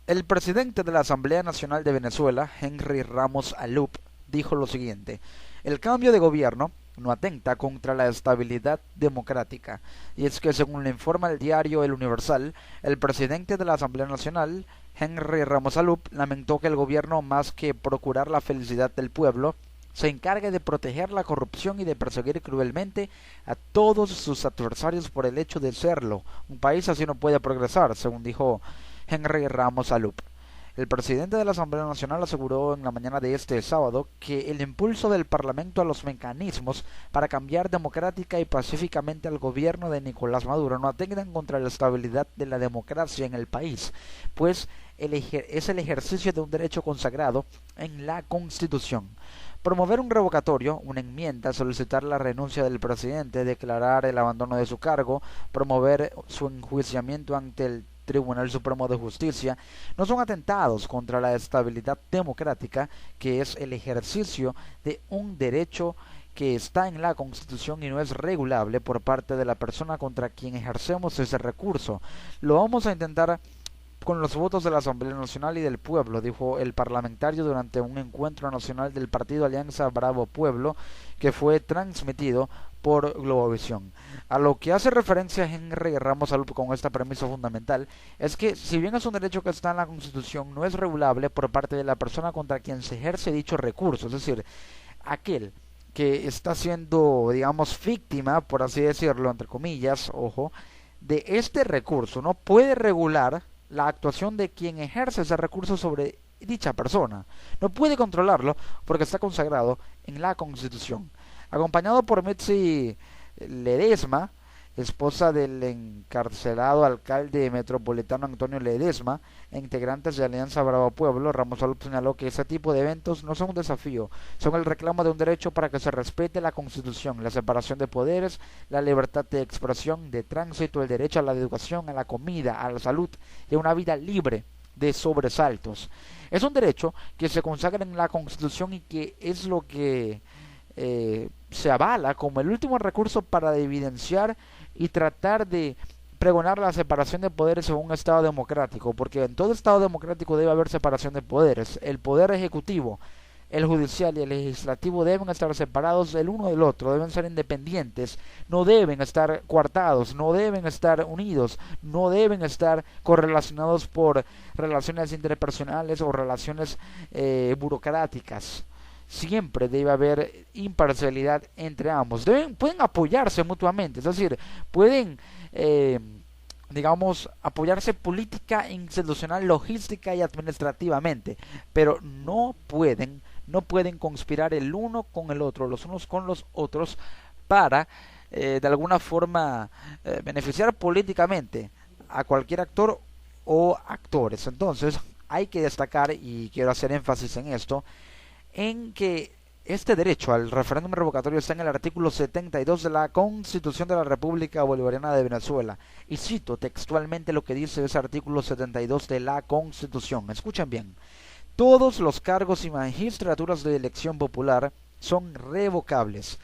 El presidente de la Asamblea Nacional de Venezuela, Henry Ramos Alup, dijo lo siguiente: el cambio de gobierno no atenta contra la estabilidad democrática. Y es que, según le informa el diario El Universal, el presidente de la Asamblea Nacional, Henry Ramos Alup, lamentó que el gobierno, más que procurar la felicidad del pueblo, se encargue de proteger la corrupción y de perseguir cruelmente a todos sus adversarios por el hecho de serlo. Un país así no puede progresar, según dijo Henry Ramos Alup. El presidente de la Asamblea Nacional aseguró en la mañana de este sábado que el impulso del Parlamento a los mecanismos para cambiar democrática y pacíficamente al gobierno de Nicolás Maduro no atentan contra la estabilidad de la democracia en el país, pues es el ejercicio de un derecho consagrado en la Constitución. Promover un revocatorio, una enmienda, solicitar la renuncia del presidente, declarar el abandono de su cargo, promover su enjuiciamiento ante el Tribunal Supremo de Justicia, no son atentados contra la estabilidad democrática, que es el ejercicio de un derecho que está en la Constitución y no es regulable por parte de la persona contra quien ejercemos ese recurso. Lo vamos a intentar con los votos de la Asamblea Nacional y del pueblo, dijo el parlamentario durante un encuentro nacional del partido Alianza Bravo Pueblo que fue transmitido por Globovisión. A lo que hace referencia Henry Ramos Alup con esta premisa fundamental es que, si bien es un derecho que está en la Constitución, no es regulable por parte de la persona contra quien se ejerce dicho recurso, es decir, aquel que está siendo, digamos, víctima, por así decirlo, entre comillas, ojo, de este recurso, no puede regular la actuación de quien ejerce ese recurso sobre dicha persona. No puede controlarlo porque está consagrado en la Constitución. Acompañado por Mitzi Ledesma, esposa del encarcelado alcalde metropolitano Antonio Ledesma, e integrantes de Alianza Bravo Pueblo, Ramos Alup señaló que ese tipo de eventos no son un desafío, son el reclamo de un derecho para que se respete la Constitución, la separación de poderes, la libertad de expresión, de tránsito, el derecho a la educación, a la comida, a la salud y a una vida libre de sobresaltos. Es un derecho que se consagra en la Constitución y que es lo que se avala como el último recurso para evidenciar y tratar de pregonar la separación de poderes en un Estado democrático, porque en todo Estado democrático debe haber separación de poderes. El poder ejecutivo, el judicial y el legislativo deben estar separados el uno del otro, deben ser independientes, no deben estar coartados, no deben estar unidos, no deben estar correlacionados por relaciones interpersonales o relaciones burocráticas. Siempre debe haber imparcialidad entre ambos. Pueden apoyarse mutuamente, es decir, pueden, digamos, apoyarse política, institucional, logística y administrativamente, pero no pueden conspirar el uno con el otro, los unos con los otros, para de alguna forma beneficiar políticamente a cualquier actor o actores. Entonces, hay que destacar, y quiero hacer énfasis en esto, en que este derecho al referéndum revocatorio está en el artículo 72 de la Constitución de la República Bolivariana de Venezuela. Y cito textualmente lo que dice ese artículo 72 de la Constitución. Escuchen bien. Todos los cargos y magistraturas de elección popular son revocables.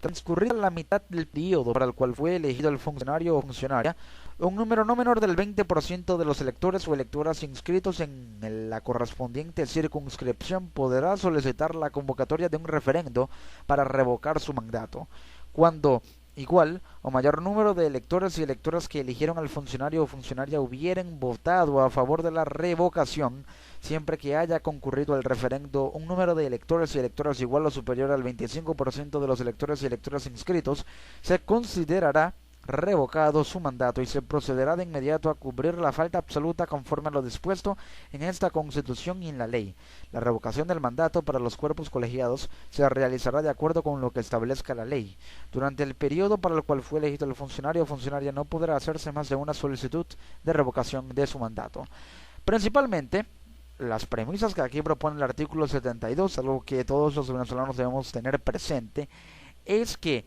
Transcurrida la mitad del periodo para el cual fue elegido el funcionario o funcionaria, un número no menor del 20% de los electores o electoras inscritos en la correspondiente circunscripción podrá solicitar la convocatoria de un referendo para revocar su mandato, cuando igual o mayor número de electores y electoras que eligieron al funcionario o funcionaria hubieren votado a favor de la revocación, siempre que haya concurrido al referendo un número de electores y electoras igual o superior al 25% de los electores y electoras inscritos, se considerará revocado su mandato y se procederá de inmediato a cubrir la falta absoluta conforme a lo dispuesto en esta Constitución y en la ley. La revocación del mandato para los cuerpos colegiados se realizará de acuerdo con lo que establezca la ley. Durante el periodo para el cual fue elegido el funcionario o funcionaria no podrá hacerse más de una solicitud de revocación de su mandato. Principalmente, las premisas que aquí propone el artículo 72, algo que todos los venezolanos debemos tener presente, es que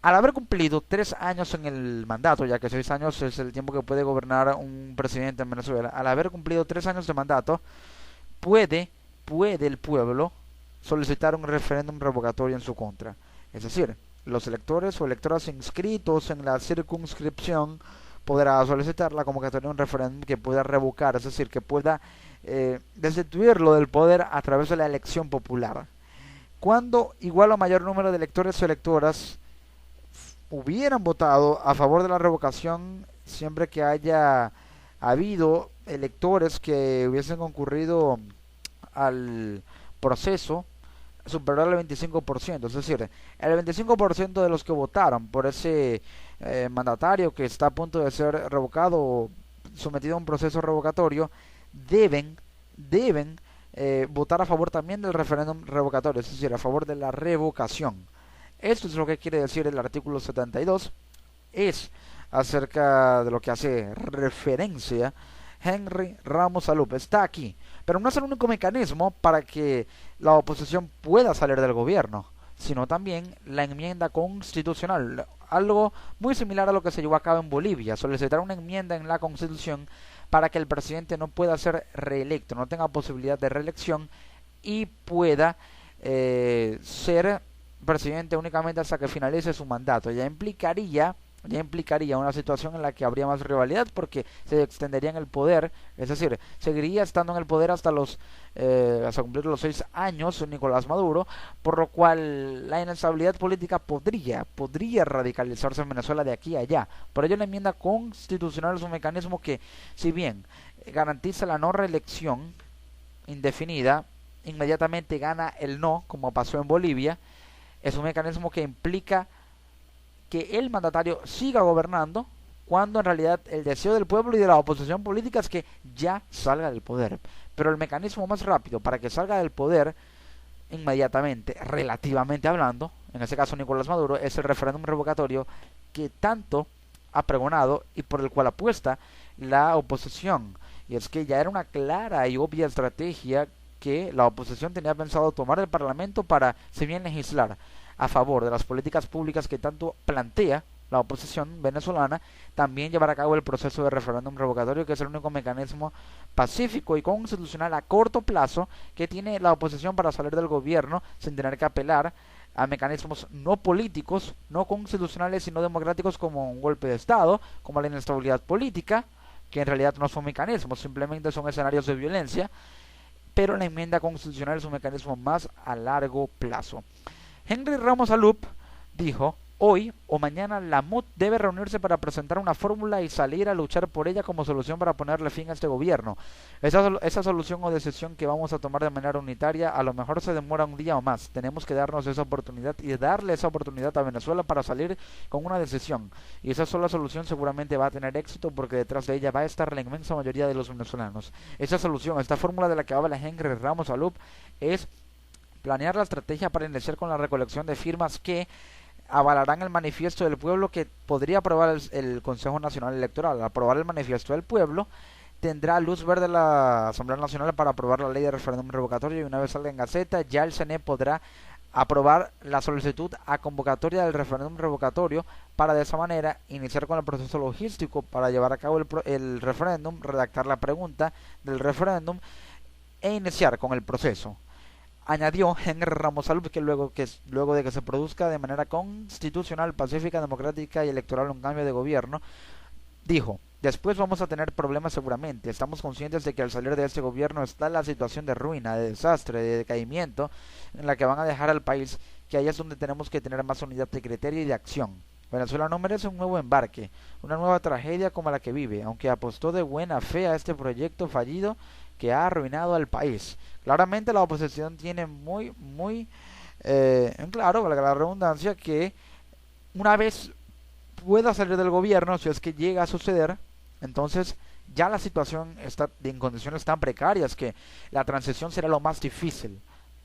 al haber cumplido 3 años en el mandato, ya que 6 años es el tiempo que puede gobernar un presidente en Venezuela, al haber cumplido 3 años de mandato, puede el pueblo solicitar un referéndum revocatorio en su contra. Es decir, los electores o electoras inscritos en la circunscripción podrá solicitar la convocatoria de un referéndum que pueda revocar, es decir, que pueda destituirlo del poder a través de la elección popular. Cuando igual o mayor número de electores o electoras hubieran votado a favor de la revocación, siempre que haya habido electores que hubiesen concurrido al proceso superior al 25%, es decir, el 25% de los que votaron por ese mandatario que está a punto de ser revocado o sometido a un proceso revocatorio, deben votar a favor también del referéndum revocatorio, es decir, a favor de la revocación. Esto es lo que quiere decir el artículo 72, es acerca de lo que hace referencia Henry Ramos Alup. Está aquí, pero no es el único mecanismo para que la oposición pueda salir del gobierno, sino también la enmienda constitucional, algo muy similar a lo que se llevó a cabo en Bolivia, solicitar una enmienda en la Constitución para que el presidente no pueda ser reelecto, no tenga posibilidad de reelección y pueda ser presidente únicamente hasta que finalice su mandato. Ya implicaría una situación en la que habría más rivalidad porque se extendería en el poder, es decir, seguiría estando en el poder hasta cumplir los 6 años Nicolás Maduro, por lo cual la inestabilidad política podría radicalizarse en Venezuela de aquí a allá. Por ello la enmienda constitucional es un mecanismo que, si bien garantiza la no reelección indefinida, inmediatamente gana el no, como pasó en Bolivia. Es un mecanismo que implica que el mandatario siga gobernando cuando en realidad el deseo del pueblo y de la oposición política es que ya salga del poder. Pero el mecanismo más rápido para que salga del poder inmediatamente, relativamente hablando, en este caso Nicolás Maduro, es el referéndum revocatorio que tanto ha pregonado y por el cual apuesta la oposición. Y es que ya era una clara y obvia estrategia que la oposición tenía pensado tomar el Parlamento para, si bien legislar a favor de las políticas públicas que tanto plantea la oposición venezolana, también llevar a cabo el proceso de referéndum revocatorio, que es el único mecanismo pacífico y constitucional a corto plazo que tiene la oposición para salir del gobierno sin tener que apelar a mecanismos no políticos, no constitucionales, sino democráticos, como un golpe de Estado, como la inestabilidad política, que en realidad no son mecanismos, simplemente son escenarios de violencia, pero la enmienda constitucional es un mecanismo más a largo plazo. Henry Ramos Alup dijo: hoy o mañana la MUD debe reunirse para presentar una fórmula y salir a luchar por ella como solución para ponerle fin a este gobierno. Esa solución o decisión que vamos a tomar de manera unitaria a lo mejor se demora un día o más. Tenemos que darnos esa oportunidad y darle esa oportunidad a Venezuela para salir con una decisión. Y esa sola solución seguramente va a tener éxito porque detrás de ella va a estar la inmensa mayoría de los venezolanos. Esa solución, esta fórmula de la que habla Henry Ramos Alup, es planear la estrategia para iniciar con la recolección de firmas que avalarán el manifiesto del pueblo que podría aprobar el Consejo Nacional Electoral. Al aprobar el manifiesto del pueblo, tendrá luz verde la Asamblea Nacional para aprobar la ley de referéndum revocatorio y una vez salga en Gaceta, ya el CNE podrá aprobar la solicitud a convocatoria del referéndum revocatorio para de esa manera iniciar con el proceso logístico para llevar a cabo el referéndum, redactar la pregunta del referéndum e iniciar con el proceso. Añadió Henry Ramos Alup que luego de que se produzca de manera constitucional, pacífica, democrática y electoral un cambio de gobierno, dijo: después vamos a tener problemas seguramente. Estamos conscientes de que al salir de este gobierno está la situación de ruina, de desastre, de decaimiento en la que van a dejar al país, que ahí es donde tenemos que tener más unidad de criterio y de acción. Venezuela no merece un nuevo embarque, una nueva tragedia como la que vive, aunque apostó de buena fe a este proyecto fallido que ha arruinado al país. Claramente la oposición tiene muy en claro, valga la redundancia, que una vez pueda salir del gobierno, si es que llega a suceder, entonces ya la situación está en condiciones tan precarias que la transición será lo más difícil.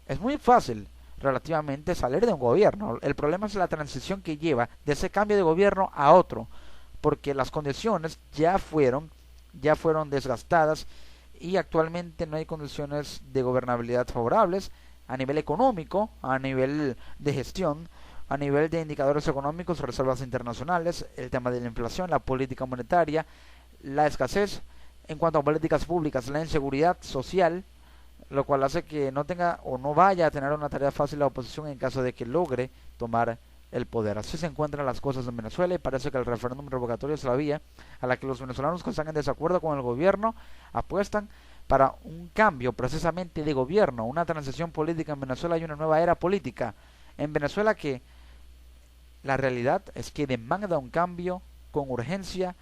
Es muy fácil relativamente salir de un gobierno. El problema es la transición que lleva de ese cambio de gobierno a otro, porque las condiciones ya fueron desgastadas y actualmente no hay condiciones de gobernabilidad favorables a nivel económico, a nivel de gestión, a nivel de indicadores económicos, reservas internacionales, el tema de la inflación, la política monetaria, la escasez en cuanto a políticas públicas, la inseguridad social, lo cual hace que no tenga o no vaya a tener una tarea fácil la oposición en caso de que logre tomar el poder. Así se encuentran las cosas en Venezuela y parece que el referéndum revocatorio es la vía a la que los venezolanos que están en desacuerdo con el gobierno apuestan para un cambio precisamente de gobierno, una transición política en Venezuela y una nueva era política en Venezuela que la realidad es que demanda un cambio con urgencia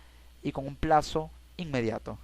y con un plazo inmediato.